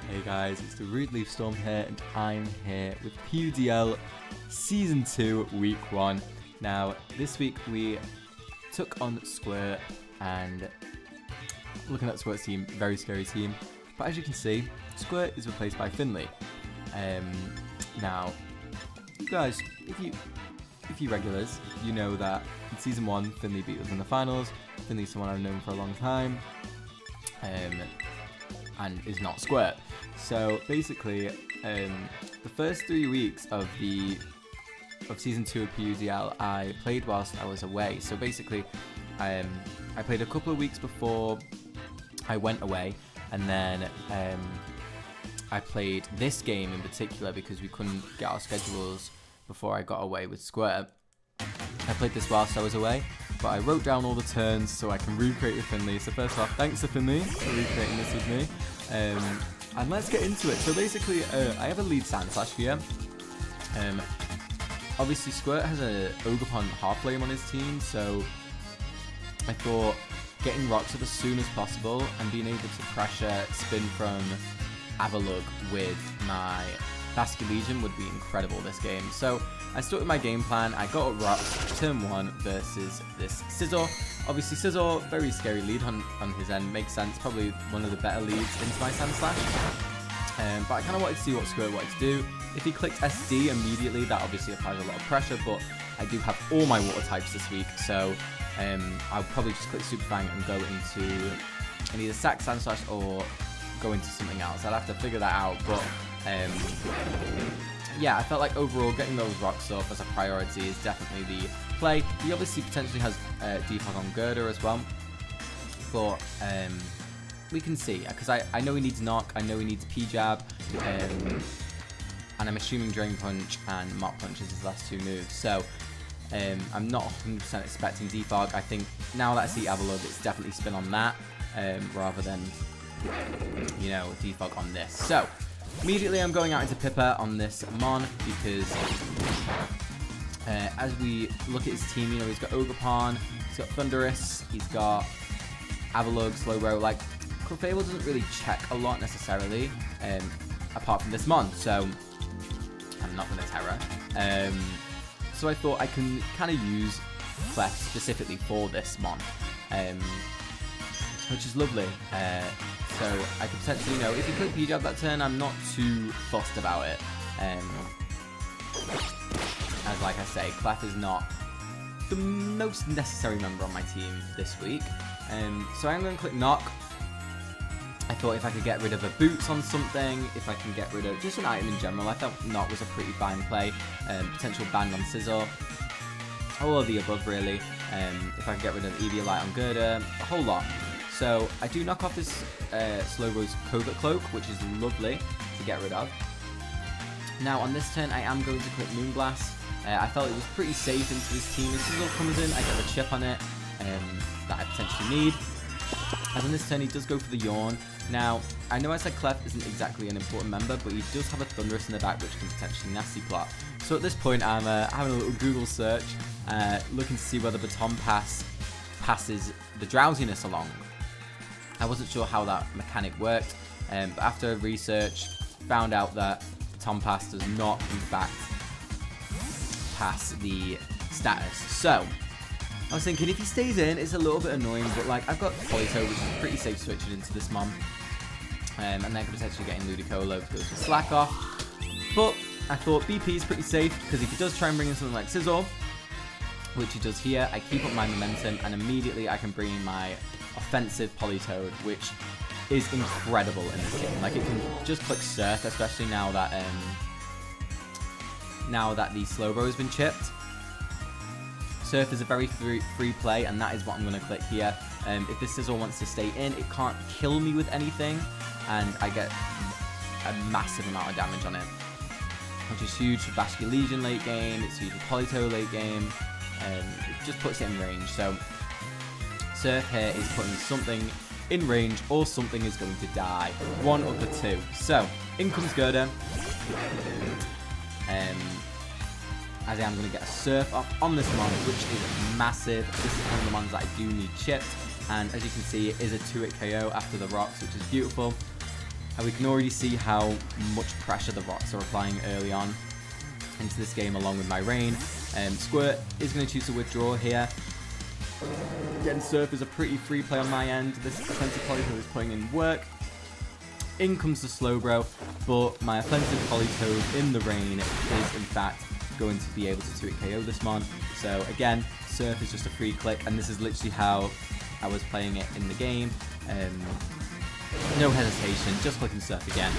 Hey guys, it's DarudeLeafStorm here, and I'm here with PUDL Season 2, Week 1. Now, this week we took on Squirt, and looking at Squirt's team, very scary team. But as you can see, Squirt is replaced by Finley. Now, you guys, if you regulars, you know that in Season 1, Finley beat us in the finals. Finley's someone I've known for a long time, and is not Squirt. So basically, the first 3 weeks of Season 2 of PUDL, I played whilst I was away. So basically, I played a couple of weeks before I went away, and then I played this game in particular because we couldn't get our schedules before I got away with Squirt. I played this whilst I was away, but I wrote down all the turns so I can recreate with Finley. So first off, thanks to Finley for recreating this with me. And let's get into it. So basically, I have a lead Sand Slash here. Obviously, Squirt has a Ogerpon half flame on his team, so I thought getting rocks up as soon as possible and being able to pressure spin from Avalug with my Basket Legion would be incredible this game. So I stuck with my game plan. I got a rocks turn 1 versus this Scizor. Obviously, Scizor, very scary lead on his end. Makes sense. Probably one of the better leads into my Sand Slash. But I kind of wanted to see what Squirt wanted to do. If he clicked SD immediately, that obviously applies a lot of pressure. But I do have all my water types this week. So I'll probably just click Super Fang and go into either Sack Sand Slash or go into something else. I'd have to figure that out. But yeah, I felt like overall getting those rocks up as a priority is definitely the play. He obviously potentially has defog on Girder as well, but we can see, because I know he needs Knock, I know he needs P-Jab, and I'm assuming Drain Punch and Mach Punch is his last 2 moves, so I'm not 100% expecting defog. I think now that I see Avalug, it's definitely spin on that, rather than, you know, defog on this. So immediately I'm going out into Pippa on this Mon because as we look at his team, you know, he's got Ogerpon, he's got Thundurus, he's got Avalug, Slowbro. Like, Clefable doesn't really check a lot necessarily, apart from this Mon, so I'm not going to Terra. So I thought I can kind of use Clef specifically for this Mon, which is lovely. So I could potentially, you know, if you click P-Jab that turn, I'm not too fussed about it. As like I say, Clef is not the most necessary member on my team this week. So I'm going to click Knock. I thought if I could get rid of a Boots on something, if I can get rid of just an item in general, I thought Knock was a pretty fine play. Potential Bang on Scizor. All of the above, really. If I can get rid of Eviolite on Girder, a whole lot. So I do knock off this Slowbro's Covert Cloak, which is lovely to get rid of. Now on this turn, I am going to click Moonblast. I felt it was pretty safe into his team. If Scizor comes in, I get the chip on it that I potentially need. As on this turn, he does go for the Yawn. Now, I know I said Clef isn't exactly an important member, but he does have a Thundurus in the back, which can potentially nasty plot. So at this point, I'm having a little Google search, looking to see whether Baton Pass passes the drowsiness along. I wasn't sure how that mechanic worked, but after research, found out that Baton Pass does not, in fact, pass the status. So I was thinking if he stays in, it's a little bit annoying, but like I've got Polito, which is pretty safe switching into this Mon, and then potentially getting Ludicolo to go for Slack off. But I thought BP is pretty safe because if he does try and bring in something like Scizor, which he does here, I keep up my momentum and immediately I can bring in my offensive Politoed, which is incredible in this game. Like, it can just click Surf, especially now that the Slowbro has been chipped. Surf is a very free play, and that is what I'm going to click here. If this Scizor wants to stay in, it can't kill me with anything, and I get a massive amount of damage on it, which is huge for Basket Legion late game. It's huge for Polito late game, and it just puts it in range. So Surf here is putting something in range, or something is going to die. One of the two. So in comes Girder. As I am going to get a Surf off on this Mon, which is massive. This is one of the Mons that I do need chipped. And as you can see, it is a 2-hit KO after the rocks, which is beautiful. And we can already see how much pressure the rocks are applying early on into this game along with my rain. Squirt is going to choose to withdraw here. Again, Surf is a pretty free play on my end. This offensive Polytoad is putting in work. In comes the Slowbro, but my offensive Polytoad in the rain is in fact going to be able to 2-hit KO this mon. So again, Surf is just a free click, and this is literally how I was playing it in the game. No hesitation, just clicking Surf again,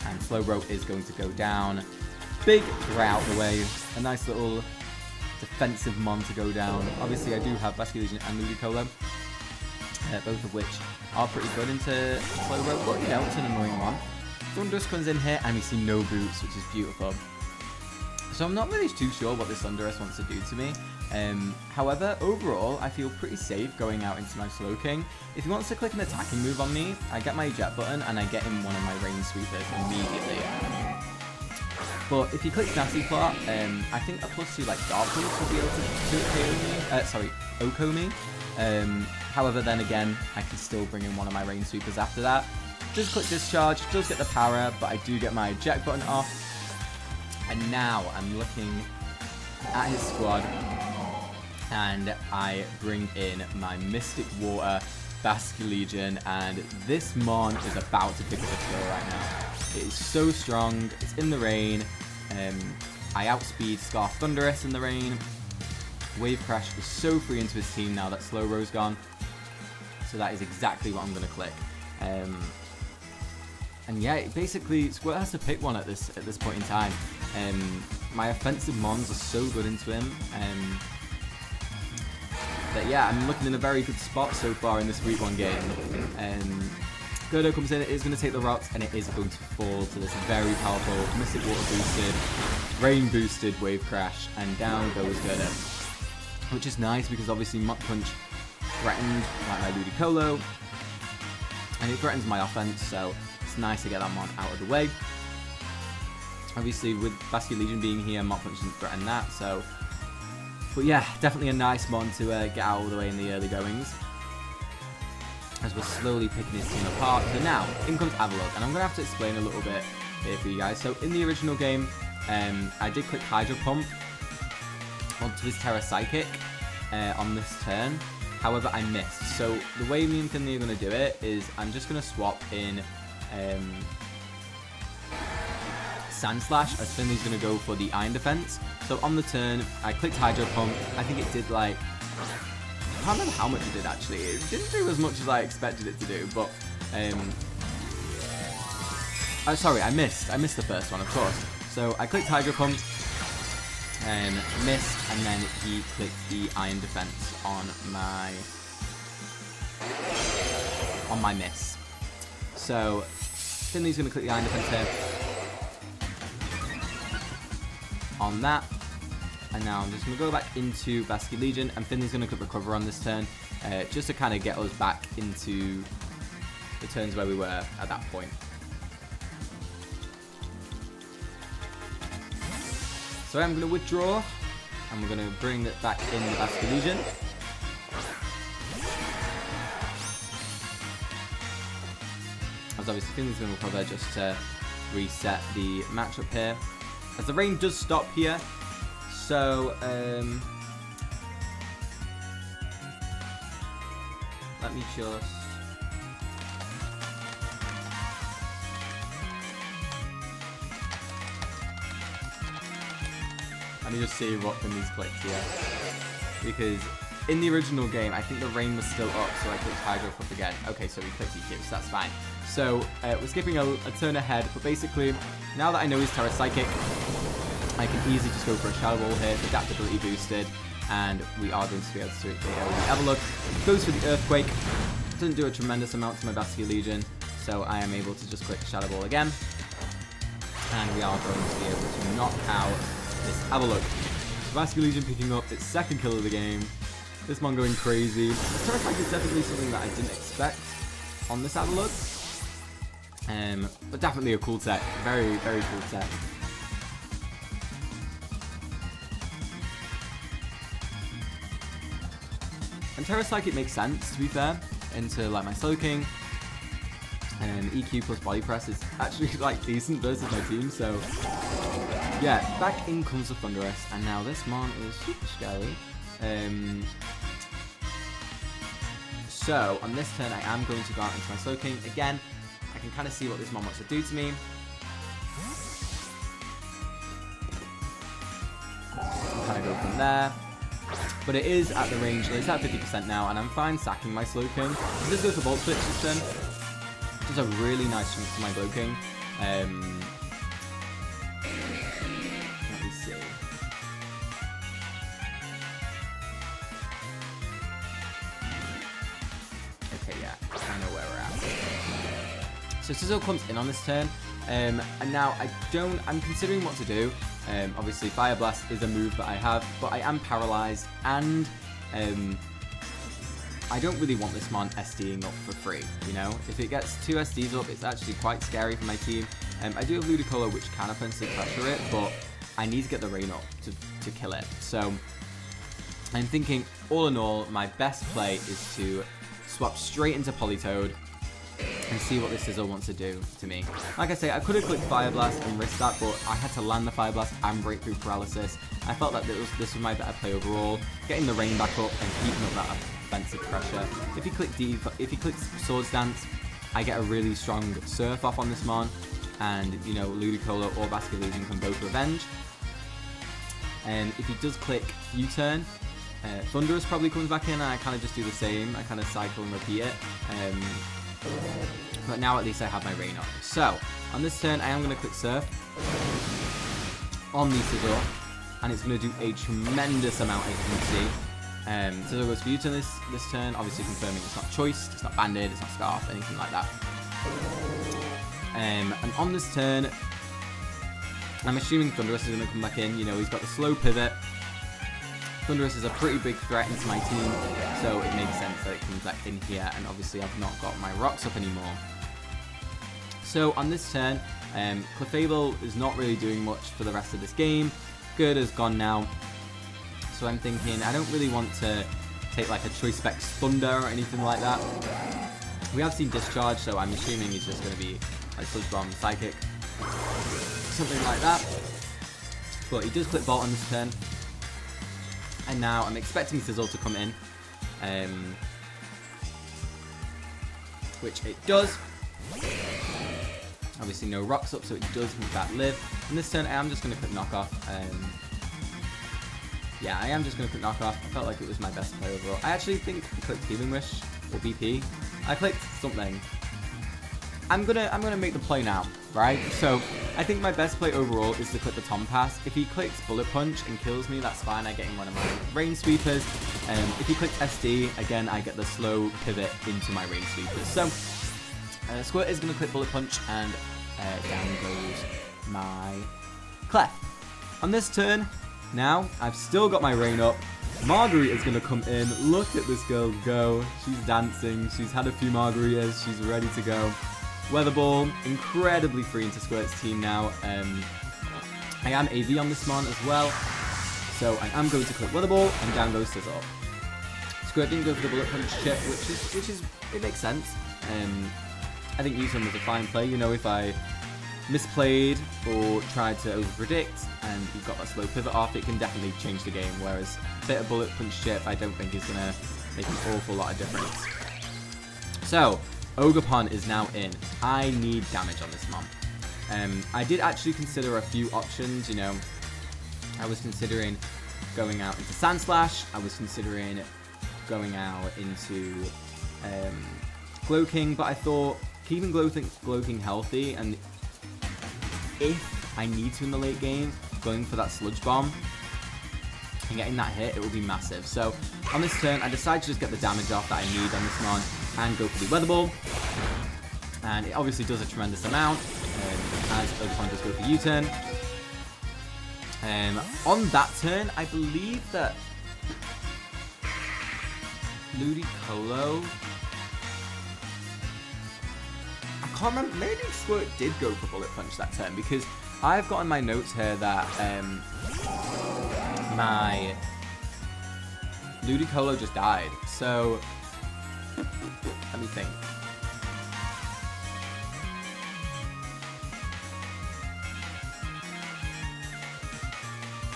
and Slowbro is going to go down. Big threat out the way, a nice little defensive mon to go down. Obviously I do have Vascular Legion and Ludicolo, both of which are pretty good into Slowbro, but you know, it's an annoying one. Thundurus comes in here and we see no boots, which is beautiful. So I'm not really too sure what this Thundurus wants to do to me. However, overall, I feel pretty safe going out into my Slowking. If he wants to click an attacking move on me, I get my eject button and I get him one of my Rain Sweepers immediately. But if he clicks Nasty Plot, I think a +2 like Dark Pulse will be able to OHKO me. However, then again, I can still bring in one of my Rain Sweepers after that. Just click Discharge, does get the power, but I do get my eject button off. And now I'm looking at his squad, and I bring in my Mystic Water Vascular Legion, and this mon is about to pick up a kill right now. It is so strong, it's in the rain. I outspeed Scarf Thundurus in the rain. Wave Crash is so free into his team now that Slowbro's gone. So that is exactly what I'm going to click. And yeah, basically, Squirt has to pick one at this point in time. My offensive mons are so good into him. That yeah, I'm looking in a very good spot so far in this week 1 game. Gerdo comes in, it is going to take the rocks, and it is going to fall to this very powerful Mystic Water boosted, Rain boosted Wave Crash, and down goes Gerdo. Which is nice because obviously Mach Punch threatened like my Ludicolo, and it threatens my offense, so it's nice to get that mon out of the way. Obviously with Vascular Legion being here, Mach Punch doesn't threaten that, so... But yeah, definitely a nice mon to get out of the way in the early goings, as we're slowly picking his team apart. So now, in comes Avalok, and I'm going to have to explain a little bit here for you guys. So in the original game, I did click Hydro Pump onto his Terra Psychic on this turn. However, I missed. So the way me and Finley are going to do it is I'm just going to swap in Sand Slash, as Finley's going to go for the Iron Defense. So on the turn, I clicked Hydro Pump. I think it did like... I can't remember how much it did actually. It didn't do as much as I expected it to do, but... sorry, I missed the first one, of course. So I clicked Hydro Pump, missed, and then he clicked the Iron Defense on my miss. So Finley's going to click the Iron Defense here on that, and now I'm just going to go back into Vascular Legion, and Finley's going to click Recover on this turn, just to kind of get us back into the turns where we were at that point. So I'm going to withdraw, and we're going to bring it back in the Vascular Legion. As obviously Finley's going to recover just to reset the matchup here. As the rain does stop here, so let me just... Let me just see what Finley's clicked here. Because in the original game, I think the rain was still up, so I clicked Hydro Pump again. Okay, so we clicked EQ, so that's fine. So we're skipping a turn ahead, but basically, now that I know he's Terra Psychic, I can easily just go for a Shadow Ball here, it's adaptability boosted, and we are going to be able to have a look. Goes for the Earthquake, doesn't do a tremendous amount to my Vascular Legion, so I am able to just click Shadow Ball again, and we are going to be able to knock out this Avalok. Vascular Legion picking up its second kill of the game. This mon going crazy. This Terra Psychic is definitely something that I didn't expect on this Avalok. But definitely a cool tech. Very, very cool tech. And Terra Psychic makes sense, to be fair, into like my Slowking. EQ plus body press is actually like decent versus my team, so yeah, back in comes the Thunderous, and now this Mon is super scary. So on this turn I am going to go out into my Slow King. Again, I can kind of see what this Mon wants to do to me. Kind of go from there. But it is at the range, it's at 50% now, and I'm fine sacking my Slow King. It does go for Volt Switch this turn. Which is a really nice chunk to my Slow King. Let me see. Okay, yeah, I know where we're at. So Sizzle comes in on this turn, and now I'm considering what to do. Obviously, Fire Blast is a move that I have, but I am paralyzed, and I don't really want this Mon SDing up for free, you know? If it gets 2 SDs up, it's actually quite scary for my team. I do have Ludicolo, which can offensively pressure it, but I need to get the rain up to kill it. So I'm thinking, all in all, my best play is to swap straight into Politoed and see what this Sizzle wants to do to me. Like I say, I could have clicked Fire Blast and risked that, but I had to land the Fire Blast and Breakthrough Paralysis. I felt that this was my better play overall, getting the rain back up and keeping up that offensive pressure. If he clicks Swords Dance, I get a really strong Surf off on this Mon, and you know, Ludicolo or Basculegion can both revenge. And if he does click U-turn, Thunderous probably comes back in, and I kind of just do the same. I kind of cycle and repeat it. But now at least I have my rain up. So on this turn, I am going to click Surf on the Sizzle, and it's going to do a tremendous amount, as you can see. Sizzle goes for U-turn this turn, obviously confirming it's not Choiced, it's not Banded, it's not Scarf, anything like that. And on this turn, I'm assuming Thunderous is going to come back in. You know, he's got the slow pivot. Thunderous is a pretty big threat into my team, so it makes sense that it comes back in here, and obviously I've not got my rocks up anymore. So on this turn, Clefable is not really doing much for the rest of this game. Good is gone now, so I'm thinking I don't really want to take like a Choice Specs Thunder or anything like that. We have seen Discharge, so I'm assuming he's just going to be like Sludge Bomb, Psychic, something like that. But he does click Bolt on this turn. And now I'm expecting Sizzle to come in, which it does. Obviously no rocks up, so it does make that live. And this turn I am just going to click Knockoff. Yeah, I am just going to click Knockoff. I felt like it was my best play overall. I actually think I clicked Healing Wish or BP. I clicked something. I'm gonna make the play now, right? So I think my best play overall is to click the Tom Pass. If he clicks Bullet Punch and kills me, that's fine. I get in one of my Rain Sweepers. If he clicks SD, again, I get the slow pivot into my Rain Sweepers. So Squirt is gonna click Bullet Punch, and down goes my Clef. On this turn, now I've still got my Rain up. Marguerite is going to come in. Look at this girl go. She's dancing. She's had a few margaritas. She's ready to go. Weather Ball, incredibly free into Squirt's team now. I am AV on this Mon as well, so I am going to click Weather Ball, and down goes Sizzle. Squirt didn't go for the Bullet Punch chip, which is it makes sense. I think U-turn was a fine play. You know, if I misplayed or tried to over-predict and you got that slow pivot off, it can definitely change the game. Whereas a bit of Bullet Punch chip, I don't think is going to make an awful lot of difference. So Ogerpon is now in. I need damage on this Mon. I did actually consider a few options, you know. I was considering going out into Sand Slash. I was considering going out into Glow King, but I thought keeping Glow King healthy, and if I need to in the late game, going for that Sludge Bomb and getting that hit, it will be massive. So on this turn, I decided to just get the damage off that I need on this Mon and go for the Weather Ball. And it obviously does a tremendous amount, as Ogerpon does go for U-turn. On that turn, I believe that Ludicolo, I can't remember, maybe Squirt did go for Bullet Punch that turn, because I've got in my notes here that my Ludicolo just died. So let me think.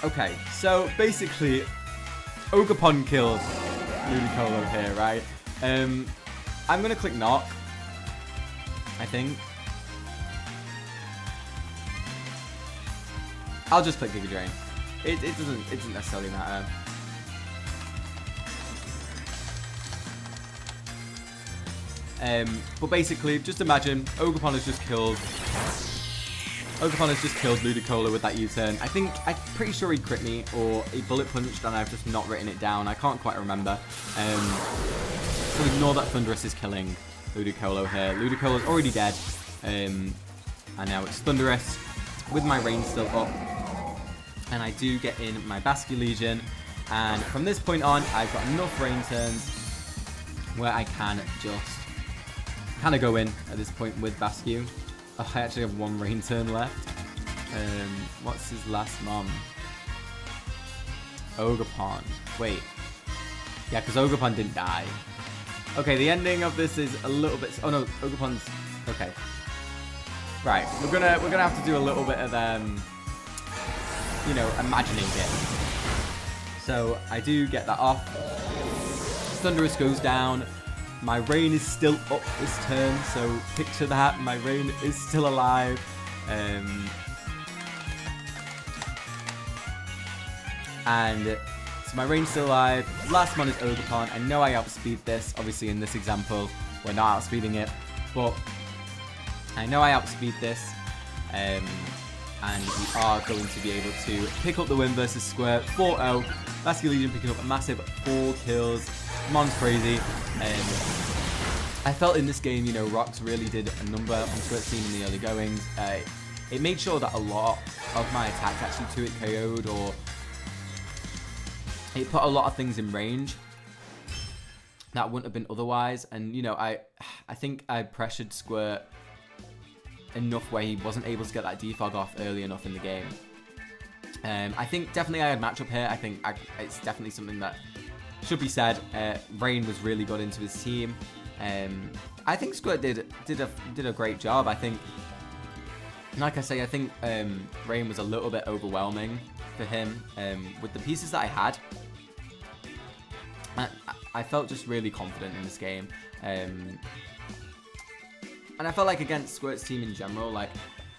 Okay, so basically, Ogerpon killed Ludicolo here, right? I'm gonna click knock, I think. I'll just click Giga Drain. It doesn't necessarily matter. But basically, just imagine Ogerpon has just killed Ludicolo with that U-turn. I'm pretty sure he crit me, or he bullet punched, and I've just not written it down. I can't quite remember. So ignore that Thunderous is killing Ludicolo here. Ludicolo's already dead, and now it's Thunderous with my rain still up. And I do get in my Basque Legion, and from this point on, I've got enough rain turns where I can just kind of go in at this point with Basque. Oh, I actually have one rain turn left. What's his last mom? Ogerpon. Wait. Yeah, because Ogerpon didn't die. Okay, the ending of this is a little bit. Oh no, Ogerpon's. Okay. Right, we're gonna have to do a little bit of you know, imagining it. So I do get that off. Thunderous goes down. My rain is still up this turn, so picture that. My rain is still alive. And so my rain's still alive. Last mon is Ogerpon. I know I outspeed this. Obviously, in this example, we're not outspeeding it, but I know I outspeed this. And we are going to be able to pick up the win versus Squirt 4-0. Basque Legion picking up a massive 4 kills. Mon's crazy. I felt in this game, you know, Rox really did a number on Squirt's team in the early goings. It made sure that a lot of my attacks actually 2-hit KO'd, or it put a lot of things in range that wouldn't have been otherwise. And, you know, I think I pressured Squirt enough where he wasn't able to get that defog off early enough in the game. I think definitely I had matchup here. I think it's definitely something that should be said. Rain was really good into his team. I think Squirt did a great job. I think, like I say, I think Rain was a little bit overwhelming for him with the pieces that I had. I felt just really confident in this game. And I felt like against Squirt's team in general, like,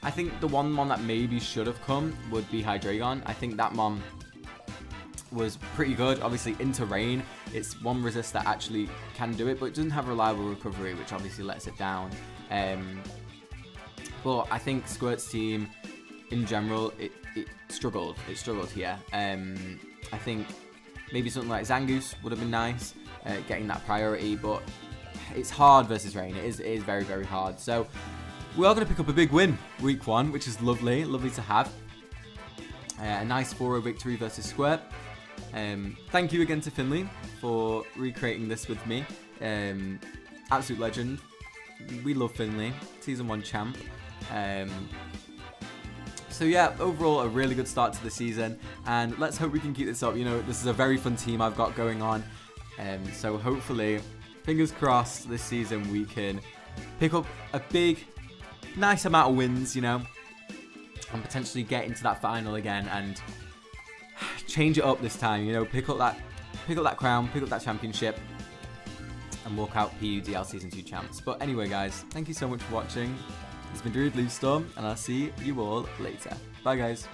I think the one mon that maybe should have come would be Hydreigon. I think that mon was pretty good. Obviously, into Rain, it's one resist that actually can do it, but it doesn't have reliable recovery, which obviously lets it down. But I think Squirt's team, in general, it struggled. It struggled here. I think maybe something like Zangoose would have been nice, getting that priority, but it's hard versus Rain. It is very, very hard. So we are going to pick up a big win week 1, which is lovely to have. A nice 4-0 victory versus Squirt. Thank you again to Finley for recreating this with me. Absolute legend. We love Finley. Season 1 champ. So yeah, overall a really good start to the season, and let's hope we can keep this up. You know, this is a very fun team I've got going on. So hopefully, fingers crossed, this season we can pick up a big, nice amount of wins, you know, and potentially get into that final again and change it up this time. You know, pick up that crown, pick up that championship, and walk out PUDL Season 2 champs. But anyway, guys, thank you so much for watching. It's been DarudeLeafStorm, and I'll see you all later. Bye, guys.